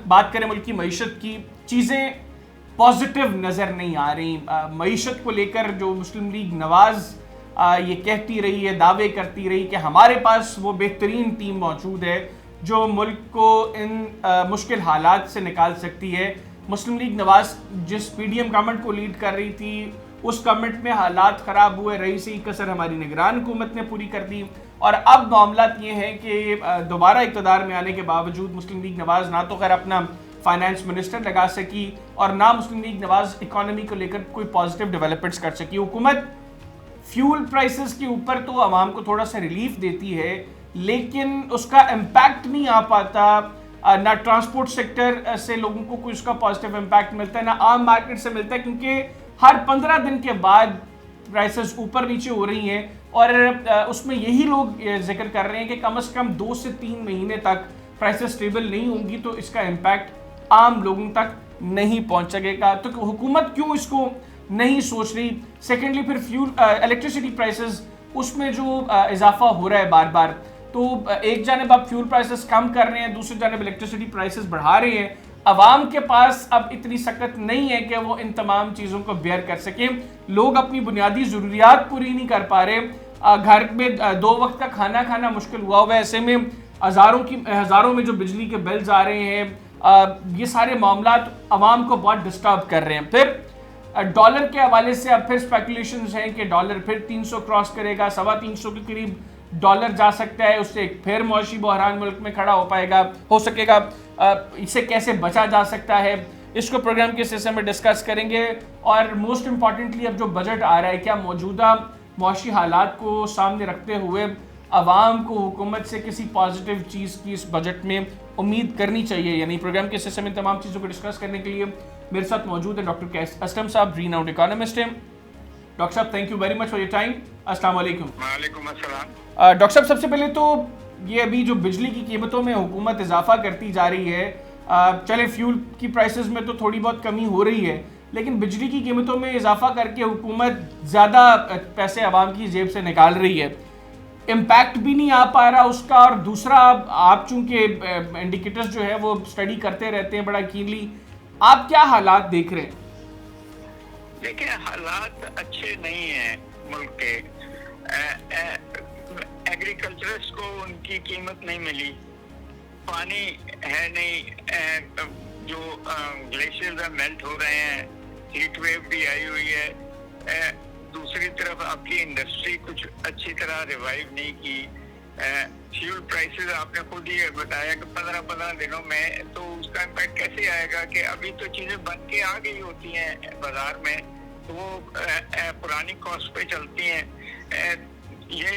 बात करें मुल्क की मईशत की, चीज़ें पॉजिटिव नज़र नहीं आ रही। मईशत को लेकर जो मुस्लिम लीग नवाज़ ये कहती रही है, दावे करती रही कि हमारे पास वो बेहतरीन टीम मौजूद है जो मुल्क को इन मुश्किल हालात से निकाल सकती है। मुस्लिम लीग नवाज जिस पीडीएम गवर्नमेंट को लीड कर रही थी, उस गवर्नमेंट में हालात ख़राब हुए, रही से कसर हमारी निगरान हुकूमत ने पूरी कर दी, और अब मामला ये है कि दोबारा इक़्तिदार में आने के बावजूद मुस्लिम लीग नवाज ना तो खैर अपना फाइनेंस मिनिस्टर लगा सकी और ना मुस्लिम लीग नवाज इकॉनमी को लेकर कोई पॉजिटिव डेवलपमेंट्स कर सकी। हुकूमत फ्यूल प्राइसेस के ऊपर तो आवाम को थोड़ा सा रिलीफ देती है, लेकिन उसका इम्पैक्ट नहीं आ पाता। ना ट्रांसपोर्ट सेक्टर से लोगों को कोई उसका पॉजिटिव इम्पैक्ट मिलता है, ना आम मार्केट से मिलता है, क्योंकि हर 15 दिन के बाद प्राइसेस ऊपर नीचे हो रही हैं। और उसमें यही लोग जिक्र कर रहे हैं कि कम से कम 2 से 3 महीने तक प्राइसेस स्टेबल नहीं होंगी तो इसका इम्पैक्ट आम लोगों तक नहीं पहुंच सकेगा। तो हुकूमत क्यों इसको नहीं सोच रही? सेकेंडली, फिर फ्यूल इलेक्ट्रिसिटी प्राइसेस, उसमें जो इजाफा हो रहा है बार बार, तो एक जानब आप फ्यूल प्राइसेस कम कर रहे हैं, दूसरी जानब इलेक्ट्रिसिटी प्राइसेस बढ़ा रहे हैं। अवाम के पास अब इतनी सकत नहीं है कि वो इन तमाम चीज़ों को बेयर कर सकें। लोग अपनी बुनियादी ज़रूरियात पूरी नहीं कर पा रहे, घर में 2 वक्त का खाना खाना मुश्किल हुआ है। ऐसे में हज़ारों में जो बिजली के बिल्स आ रहे हैं, ये सारे मामला अवाम को बहुत डिस्टर्ब कर रहे हैं। फिर डॉलर के हवाले से अब फिर स्पेकुलेशंस हैं कि डॉलर फिर 300 क्रॉस करेगा, 325 के करीब डॉलर जा सकता है, उससे एक फिर मौशी बहरान मुल्क में खड़ा हो सकेगा। इससे कैसे बचा जा सकता है, इसको प्रोग्राम के हिस्से में डिस्कस करेंगे। और मोस्ट इम्पॉर्टेंटली, अब जो बजट आ रहा है, क्या मौजूदा मौशी हालात को सामने रखते हुए अवाम को हुकूमत से किसी पॉजिटिव चीज़ की इस बजट में उम्मीद करनी चाहिए? यानी प्रोग्राम के हिस्से में तमाम चीज़ों को डिस्कस करने के लिए मेरे साथ मौजूद है डॉक्टर कैस असलम साहब, रीनाउंड इकोनॉमिस्ट हैं। डॉक्टर साहब, thank you very much for your time. अस्सलाम वालेकुम। वालेकुम अस्सलाम। डॉक्टर साहब, सबसे पहले तो ये अभी जो बिजली की कीमतों में हुकूमत इजाफा करती जा रही है, चले फ्यूल की प्राइसेस में तो थोड़ी बहुत कमी हो रही है, लेकिन बिजली की कीमतों में इजाफा करके हुकूमत ज़्यादा पैसे आवाम की जेब से निकाल रही है, इम्पैक्ट भी नहीं आ पा रहा उसका। और दूसरा, आप चूंकि इंडिकेटर्स जो है वो स्टडी करते रहते हैं बड़ा कीनली, आप क्या हालात देख रहे हैं? देखिए, हालात अच्छे नहीं हैं मुल्क के। एग्रीकल्चरिस्ट को उनकी कीमत नहीं मिली, पानी है नहीं, जो ग्लेशियर्स मेल्ट हो रहे हैं, हीट वेव भी आई हुई है। दूसरी तरफ आपकी इंडस्ट्री कुछ अच्छी तरह रिवाइव नहीं की। फ्यूल प्राइसेस आपने खुद ही बताया कि 15 दिनों में, तो उसका इम्पैक्ट कैसे आएगा कि अभी तो चीज़ें बन के आ गई होती हैं बाजार में, तो वो पुरानी कॉस्ट पे चलती हैं। ये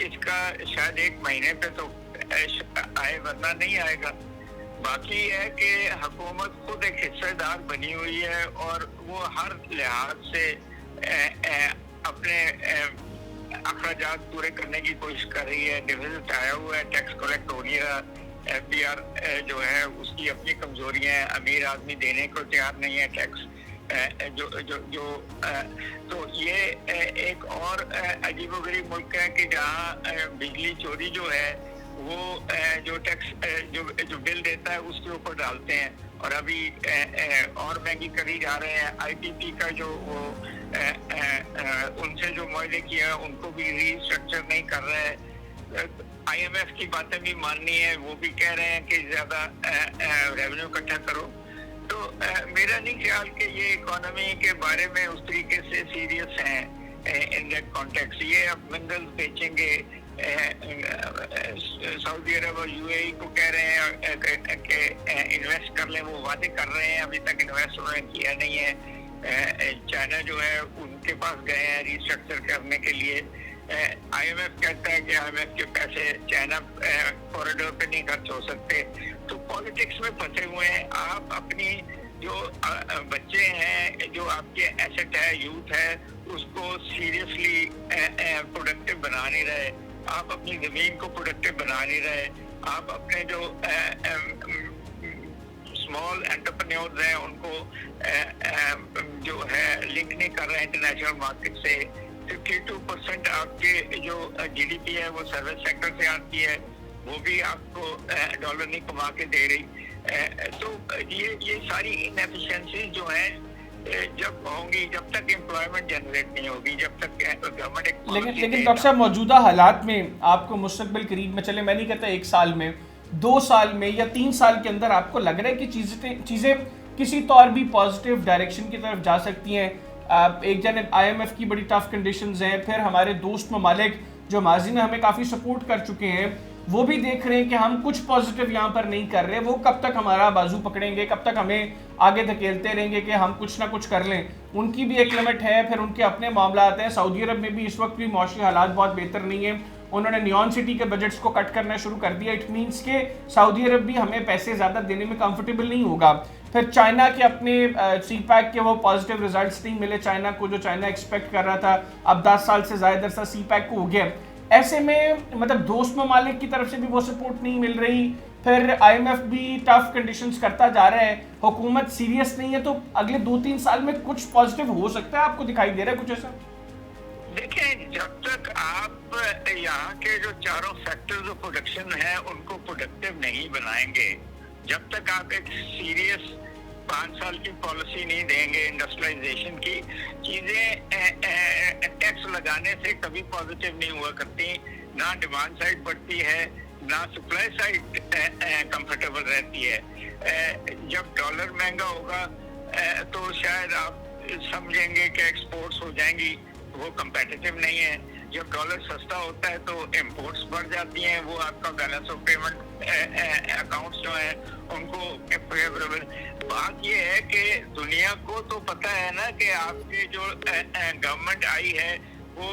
इसका शायद 1 महीने पे तो आए, वरना नहीं आएगा। बाकी है कि हुकूमत खुद एक हिस्सेदार बनी हुई है और वो हर लिहाज से अपने अखराजात पूरे करने की कोशिश कर रही है। डिफिसिट आया हुआ है, टैक्स कलेक्ट हो नहीं रहा। FDR जो है उसकी अपनी कमजोरियां हैं, अमीर आदमी देने को तैयार नहीं है टैक्स। तो ये एक और अजीबोगरीब मुल्क है कि जहाँ बिजली चोरी जो है वो जो टैक्स जो बिल देता है उसके ऊपर डालते हैं, और अभी और महंगी करी जा रहे हैं। IPP का जो वो उनसे जो मुआहदे किया उनको भी रीस्ट्रक्चर नहीं कर रहे हैं। IMF की बातें भी माननी है, वो भी कह रहे हैं कि ज्यादा रेवेन्यू इकट्ठा करो। तो मेरा नहीं ख्याल कि ये इकोनॉमी के बारे में उस तरीके से सीरियस हैं इन दैट कॉन्टेक्स्ट। ये अब मिनरल्स बेचेंगे, सऊदी अरब और UAE को कह रहे हैं कि इन्वेस्ट कर लें, वो वादे कर रहे हैं, अभी तक इन्वेस्ट उन्होंने किया नहीं है। चाइना जो है उनके पास गए हैं रीस्ट्रक्चर करने के लिए। IMF कहता है कि IMF के पैसे चाइना कॉरिडोर पे नहीं खर्च हो सकते। तो पॉलिटिक्स में फंसे हुए हैं। आप अपनी जो बच्चे हैं, जो आपके एसेट है, यूथ है, उसको सीरियसली प्रोडक्टिव बना नहीं रहे। आप अपनी जमीन को प्रोडक्टिव बना नहीं रहे। आप अपने जो स्मॉल एंटरप्रेन्योर्स हैं उनको जो है लिंक नहीं कर रहे हैं इंटरनेशनल मार्केट से। 52% आपके जो GDP है वो सर्विस सेक्टर से आती है। वो भी आपको डॉलर नहीं कमा के दे रही। तो ये सारी इनएफिशिएंसी जो है जब होंगी, जब तक एम्प्लॉयमेंट जनरेट नहीं होगी, जब तक गवर्नमेंट लेकिन डॉक्टर साहब मौजूदा हालात में आपको मुस्तकबिल करीब में, चले मैं नहीं कहता 1 साल में, 2 साल में या 3 साल के अंदर आपको लग रहा है कि चीज़ें किसी तौर भी पॉजिटिव डायरेक्शन की तरफ जा सकती हैं? एक जानब IMF की बड़ी टफ कंडीशंस हैं, फिर हमारे दोस्त ममालिक जो माजी में हमें काफ़ी सपोर्ट कर चुके हैं वो भी देख रहे हैं कि हम कुछ पॉजिटिव यहाँ पर नहीं कर रहे, वो कब तक हमारा बाजू पकड़ेंगे, कब तक हमें आगे धकेलते रहेंगे कि हम कुछ ना कुछ कर लें। उनकी भी एक लिमिट है, फिर उनके अपने मामला आते हैं। सऊदी अरब में भी इस वक्त भी मौसमी हालात बहुत बेहतर नहीं है, उन्होंने नियॉन सिटी के बजट्स को कट करना शुरू कर दिया। इट मीन्स के सऊदी अरब भी हमें पैसे ज़्यादा देने में कंफर्टेबल नहीं होगा। फिर चाइना के अपने CPEC के वो पॉजिटिव रिजल्ट्स नहीं मिले चाइना को, जो चाइना एक्सपेक्ट कर रहा था, अब 10 साल से ज़्यादा अरसा CPEC को हो गया। ऐसे में मतलब दोस्त ममालिक की तरफ से भी वो सपोर्ट नहीं मिल रही, फिर IMF भी टफ कंडीशंस करता जा रहा है, हुकूमत सीरियस नहीं है, तो अगले 2-3 साल में कुछ पॉजिटिव हो सकता है? आपको दिखाई दे रहा है कुछ ऐसा? देखिए, जब तक आप यहाँ के जो चारों सेक्टर्स ऑफ प्रोडक्शन है उनको प्रोडक्टिव नहीं बनाएंगे, जब तक आप एक सीरियस 5 साल की पॉलिसी नहीं देंगे इंडस्ट्रियलाइजेशन की, चीजें टैक्स लगाने से कभी पॉजिटिव नहीं हुआ करती, ना डिमांड साइड बढ़ती है, ना सप्लाई साइड कंफर्टेबल रहती है। जब डॉलर महंगा होगा तो शायद आप समझेंगे कि एक्सपोर्ट्स हो जाएंगी, वो कंपेटिटिव नहीं है। जब डॉलर सस्ता होता है तो इंपोर्ट्स बढ़ जाती हैं, वो आपका बैलेंस ऑफ पेमेंट अकाउंट्स जो हैं उनको फेवरेबल। बात ये है कि दुनिया को तो पता है ना कि आपकी जो गवर्नमेंट आई है वो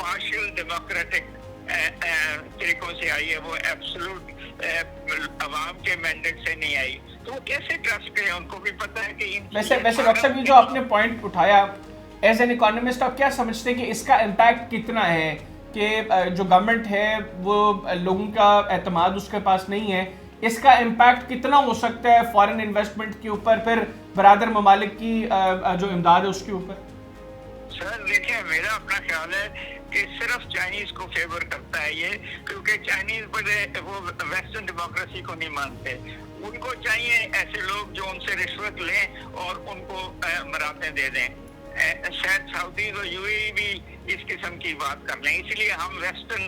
पार्शियल डेमोक्रेटिक तरीकों से आई है, वो एब्सोल्यूट अवाम के मैंडेट से नहीं आई, तो वो कैसे ट्रस्ट करें? उनको भी पता है कि वैसे डॉक्टर साहब, ये जो आपने पॉइंट उठाया, एज एन इकोनॉमिस्ट आप क्या समझते हैं कि इसका इम्पैक्ट कितना है कि जो गवर्नमेंट है वो लोगों का एतमाद उसके पास नहीं है, इसका इम्पैक्ट कितना हो सकता है फॉरेन इन्वेस्टमेंट के ऊपर, फिर बरादर ममालिक की जो इमदाद है उसके ऊपर? सर देखिए, मेरा अपना ख्याल है कि सिर्फ चाइनीज को फेवर करता है ये, क्योंकि चाइनीज बड़े वो वेस्टर्न डेमोक्रेसी को नहीं मानते। उनको चाहिए ऐसे लोग जो उनसे रिश्वत लें और उनको मराते दे दें। शायद सऊदी और UAE भी इस किस्म की बात कर लें, इसलिए हम वेस्टर्न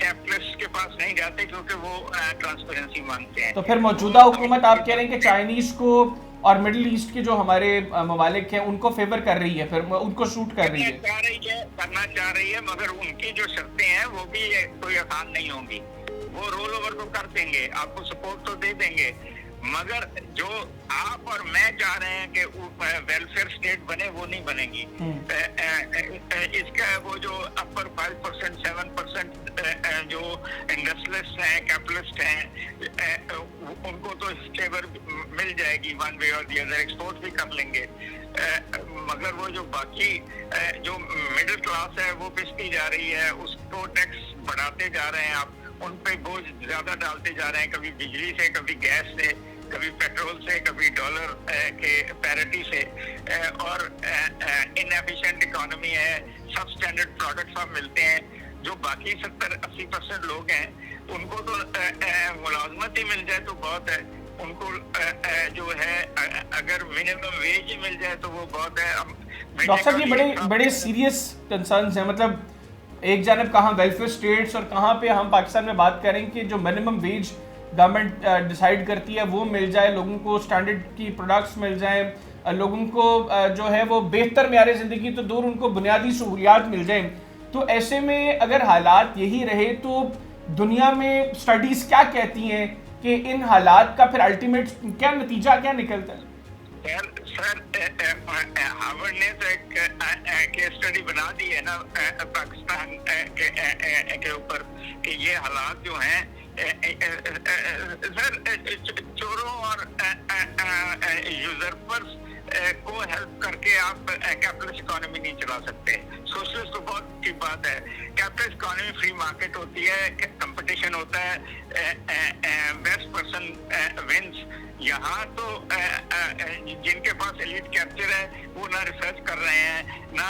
कैपिटलिस्ट के पास नहीं जाते क्योंकि वो ट्रांसपेरेंसी मांगते हैं। तो फिर मौजूदा हुकूमत आप कह रहे हैं कि चाइनीज को और मिडिल ईस्ट के जो हमारे ममालिक हैं उनको फेवर कर रही है, फिर उनको शूट कर रही है, करना चाह रही है, मगर उनकी जो शर्तें हैं वो भी कोई आसान नहीं होंगी। वो रोल ओवर तो कर देंगे, आपको सपोर्ट तो दे देंगे, मगर जो आप और मैं चाह रहे हैं कि वेलफेयर स्टेट बने, वो नहीं बनेगी। इसका वो जो अपर 5%, 7% जो इंडस्ट्रियलिस्ट हैं, कैपिटलिस्ट हैं, उनको तो फेवर मिल जाएगी वन वे और दी अदर, एक्सपोर्ट भी कर लेंगे, मगर वो जो बाकी जो मिडिल क्लास है वो पिसती जा रही है, उसको टैक्स बढ़ाते जा रहे हैं आप, उन पे बोझ ज्यादा डालते जा रहे हैं, कभी बिजली से, कभी गैस से, कभी पेट्रोल से, कभी डॉलर के पैरिटी से, और इनएफिशिएंट इकोनॉमी है, सब स्टैंडर्ड प्रोडक्ट्स आप मिलते हैं। जो बाकी 70-80% लोग हैं उनको तो मुलाजमत ही मिल जाए तो बहुत है, उनको जो है अगर मिनिमम वेज ही मिल जाए तो वो बहुत है। डॉक्टर साहब, ये बड़े सीरियस कंसर्न्स हैं, मतलब एक जानब कहाँ वेलफेयर स्टेट्स और कहाँ पे हम पाकिस्तान में बात करें कि जो मिनिमम वेज गवर्नमेंट डिसाइड करती है वो मिल जाए, लोगों को स्टैंडर्ड की प्रोडक्ट्स मिल जाए, लोगों को जो है वो बेहतर म्यार ज़िंदगी तो दूर, उनको बुनियादी सहूलियात मिल जाए। तो ऐसे में अगर हालात यही रहे तो दुनिया में स्टडीज़ क्या कहती हैं कि इन हालात का फिर अल्टीमेट क्या नतीजा क्या निकलता है? सर हार्वर्ड ने तो एक केस स्टडी बना दी है ना पाकिस्तान के ऊपर कि ये हालात जो हैं सर, चोरों और यूजर्पर्स को हेल्प करके आप कैपिटलिस्ट इकोनॉमी नहीं चला सकते। सोशलिस्ट तो बहुत अच्छी बात है, कैपिटलिस्ट इकोनॉमी फ्री मार्केट होती है, कंपटीशन होता है, बेस्ट पर्सन विंस। यहाँ तो जिनके पास एलीट कैप्चर है वो ना रिसर्च कर रहे हैं, ना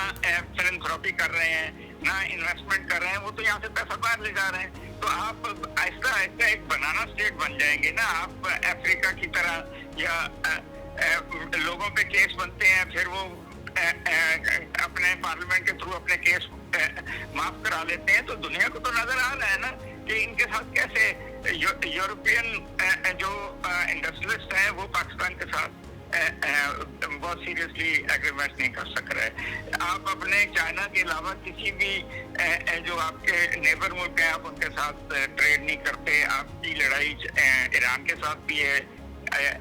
फिलैंथ्रोपी कर रहे हैं, ना इन्वेस्टमेंट कर रहे हैं, वो तो यहाँ से पैसा बाहर ले जा रहे हैं। तो आप आहिस्ता आहिस्ता एक बनाना स्टेट बन जाएंगे ना, आप अफ्रीका की तरह, या लोगों पे केस बनते हैं, फिर वो अपने पार्लियामेंट के थ्रू अपने केस माफ करा लेते हैं। तो दुनिया को तो नजर आ रहा है ना कि इनके साथ कैसे यूरोपियन जो इंडस्ट्रियलिस्ट हैं वो पाकिस्तान के साथ बहुत सीरियसली एग्रीमेंट नहीं कर सक रहे। आप अपने चाइना के अलावा किसी भी जो आपके नेबर मुल्क हैं, आप उनके साथ ट्रेड नहीं करते। आपकी लड़ाई ईरान के साथ भी है,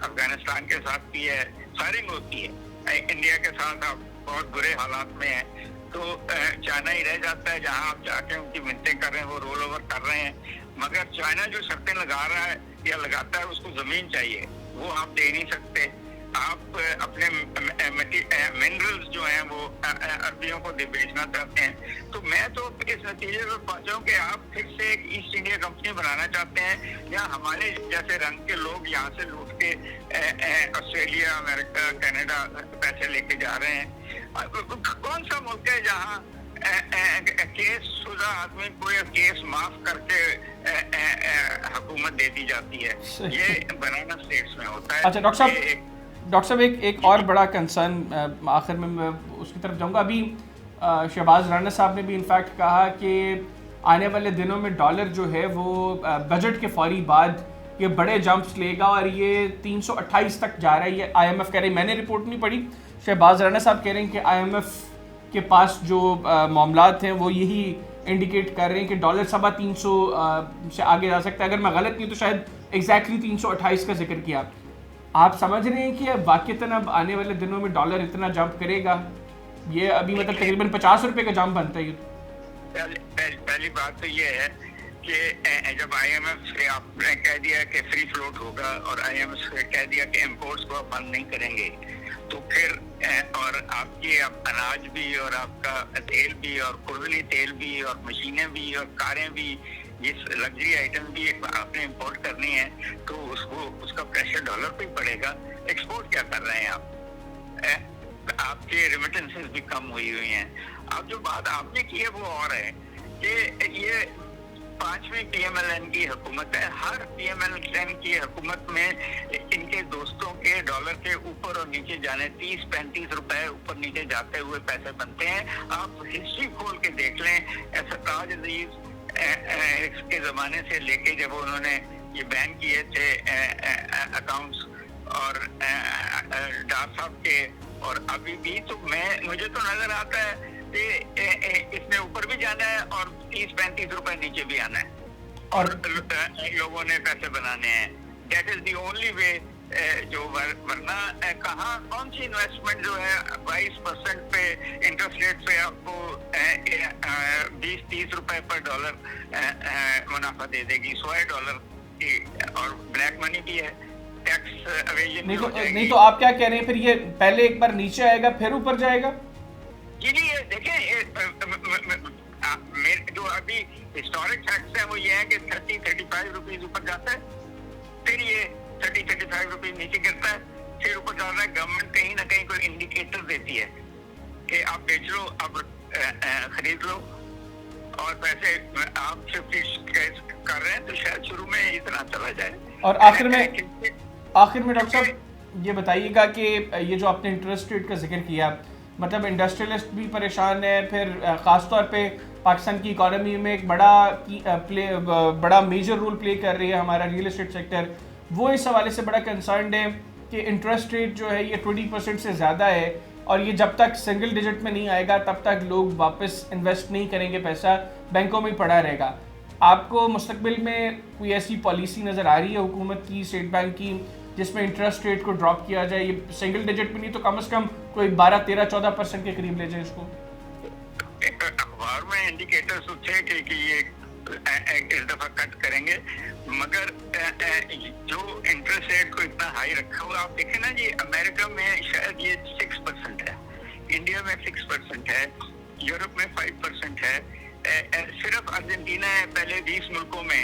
अफगानिस्तान के साथ भी है, फायरिंग होती है। इंडिया के साथ आप बहुत बुरे हालात में हैं, तो चाइना ही रह जाता है जहां आप जाके उनकी मिन्नतें कर रहे हैं, वो रोल ओवर कर रहे हैं। मगर चाइना जो शर्तें लगा रहा है या लगाता है, उसको जमीन चाहिए, वो आप दे नहीं सकते। आप अपने मिनरल्स जो हैं वो अरबियों को बेचना चाहते हैं। तो मैं तो इस नतीजे पर पहुंचा हूं कि आप फिर से एक ईस्ट इंडिया कंपनी बनाना चाहते हैं, या हमारे जैसे रंग के लोग यहाँ से लूट के ऑस्ट्रेलिया, अमेरिका, कनाडा पैसे लेके जा रहे हैं। कौन सा मुल्क है जहाँ केस शुदा आदमी को या केस माफ करके हुकूमत दे दी जाती है? ये बनाना स्टेट्स में होता है। अच्छा डॉक्टर साहब एक और बड़ा कंसर्न, आखिर में मैं उसकी तरफ जाऊंगा। अभी शहबाज राना साहब ने भी इनफैक्ट कहा कि आने वाले दिनों में डॉलर जो है वो बजट के फौरी बाद ये बड़े जंप्स लेगा और ये 328 तक जा रहा है। ये IMF कह रही, मैंने रिपोर्ट नहीं पढ़ी, शहबाज राना साहब कह रहे हैं कि IMF के पास जो मामलात हैं वो यही इंडिकेट कर रहे हैं कि डॉलर 350 से आगे जा सकता है। अगर मैं गलत नहीं तो शायद एग्जैक्टली 328 का जिक्र किया। आप समझ रहे हैं कि वाकईतन अब आने वाले दिनों में डॉलर इतना जंप करेगा? ये अभी मतलब तकरीबन 50 रुपए का जंप बनता है। पहली बात तो ये है कि जब IMF से आपने कह दिया कि फ्री फ्लोट होगा और IMF से कह दिया कि इंपोर्ट्स को आप बंद नहीं करेंगे, तो फिर और आपकी अनाज भी और आपका तेल भी और खुर्दनी तेल भी और मशीनें भी और कारें भी, ये लग्जरी आइटम भी आपने इंपोर्ट करनी है, तो उसका प्रेशर डॉलर पे पड़ेगा। एक्सपोर्ट क्या कर रहे हैं आप? आपके रेमिटेंसेस भी कम हुई हैं। अब जो बात आपने की है वो और है कि ये 5वीं PMLN की हुकूमत है। हर PMLN की हुकूमत में इनके दोस्तों के डॉलर के ऊपर और नीचे जाने 30-35 रुपए ऊपर नीचे जाते हुए पैसे बनते हैं। आप हिस्ट्री खोल के देख लें, सरताज अजीज के जमाने से लेके जब उन्होंने ये बैन किए थे अकाउंट्स और डार साहब के, और अभी भी तो मुझे तो नजर आता है कि इसने ऊपर भी जाना है और 30-35 रुपए नीचे भी आना है, और लोगों ने पैसे बनाने हैं। That is the only way. जो वरना कहाँ कौन सी इन्वेस्टमेंट जो है 22% पे इंटरेस्ट रेट पे आपको 20-30 रुपए पर डॉलर मुनाफा दे देगी, $100 की, और ब्लैक मनी भी है, टैक्स एवेजन नहीं तो आप क्या कह रहे हैं फिर? ये पहले एक बार नीचे आएगा फिर ऊपर जाएगा? जी ये देखें, जो अभी हिस्टोरिक फैक्ट्स है वो ये है कि 30-35 रुपीज ऊपर जाता है, फिर ये 30-35 रुपीज नीचे गिरता है, फिर ऊपर जा रहा है। गवर्नमेंट कहीं ना कहीं कोई इंडिकेटर देती है कि आप बेच लो, आप खरीद लो, और पैसे आप 50 कर रहे हैं तो शायद शुरू में इतना चला जाए। और आखिर में डॉक्टर साहब ये बताइएगा कि ये जो आपने इंटरेस्ट रेट का जिक्र किया, मतलब इंडस्ट्रियलिस्ट भी परेशान है, फिर ख़ासतौर पे पाकिस्तान की इकॉनमी में एक बड़ा मेजर रोल प्ले कर रही है हमारा रियल एस्टेट सेक्टर, वो इस हवाले से बड़ा कंसर्न है कि इंटरेस्ट रेट जो है ये 20% से ज़्यादा है, और ये जब तक सिंगल डिजिट में नहीं आएगा तब तक लोग वापस इन्वेस्ट नहीं करेंगे, पैसा बैंकों में ही पड़ा रहेगा। आपको मुस्तकबिल में कोई ऐसी पॉलिसी नज़र आ रही है हुकूमत की, स्टेट बैंक की, जिसमें इंटरेस्ट रेट को ड्रॉप किया जाए? ये सिंगल डिजिट में नहीं तो कम से कम कोई 12-13-14% के करीब ले जाए इसको। अखबार में इंडिकेटर्स थे कि ये इस दफा कट करेंगे, मगर जो इंटरेस्ट रेट को इतना हाई रखा हुआ, आप देखें ना जी, अमेरिका में शायद ये 6% है, इंडिया में 6% है, यूरोप में 5% है, सिर्फ अर्जेंटीना है पहले 20 मुल्कों में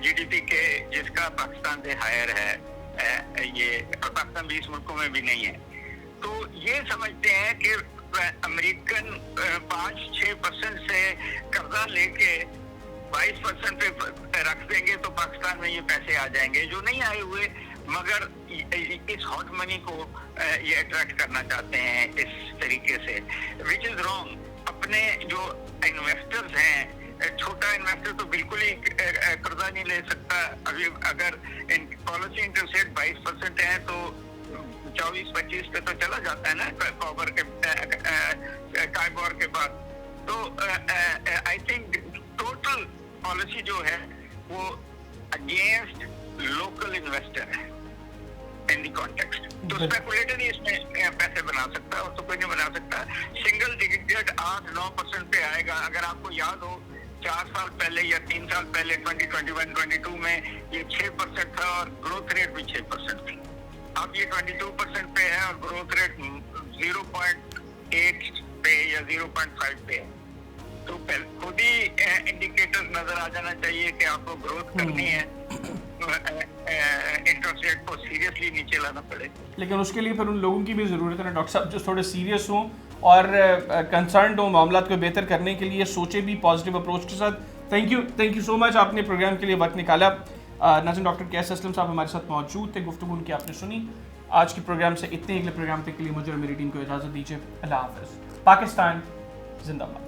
GDP के जिसका पाकिस्तान से हायर है, ये पाकिस्तान 20 मुल्कों में भी नहीं है। तो ये समझते हैं कि अमेरिकन 5-6% से कर्जा लेके 22% पे रख देंगे तो पाकिस्तान में ये पैसे आ जाएंगे जो नहीं आए हुए, मगर इस हॉट मनी को ये अट्रैक्ट करना चाहते हैं इस तरीके से, विच इज रॉन्ग। अपने जो इन्वेस्टर्स हैं, छोटा इन्वेस्टर तो बिल्कुल ही कर्जा नहीं ले सकता। अभी अगर पॉलिसी इंटरेस्ट रेट 22% है तो 24-25 पे तो चला जाता है ना कॉबर के काइबोर के बाद। तो आई थिंक टोटल पॉलिसी जो है वो अगेंस्ट लोकल इन्वेस्टर है इन दी कॉन्टेक्स्ट। तो स्पेकुलेटर ही इसमें पैसे बना सकता है और तो कोई नहीं बना सकता। सिंगल डिजिट 8-9% पे आएगा। अगर आपको याद हो 4 साल पहले या 3 साल पहले 2021-22 में ये 6% था और ग्रोथ रेट भी 6% थी। अब ये 22% पे है और ग्रोथ रेट 0.8 पे या 0.5 पे है। तो खुद ही इंडिकेटर्स नजर आ जाना चाहिए कि आपको ग्रोथ करनी है, इंटरेस्ट रेट को सीरियसली नीचे लाना पड़े। लेकिन उसके लिए फिर उन लोगों की भी ज़रूरत है ना डॉक्टर साहब, जो थोड़े सीरियस हों और कंसर्न हो मामला को बेहतर करने के लिए, सोचे भी पॉजिटिव अप्रोच के साथ। थैंक यू सो मच, आपने प्रोग्राम के लिए वक्त निकाला। नाज़रीन, डॉक्टर कैस असलम साहब हमारे साथ मौजूद थे, गुफ्तगू उनकी आपने सुनी। आज के प्रोग्राम से इतने, अगले प्रोग्राम तक के लिए मुझे और मेरी टीम को इजाज़त दीजिए। अल्लाह हाफ़िज़। पाकिस्तान जिंदाबाद।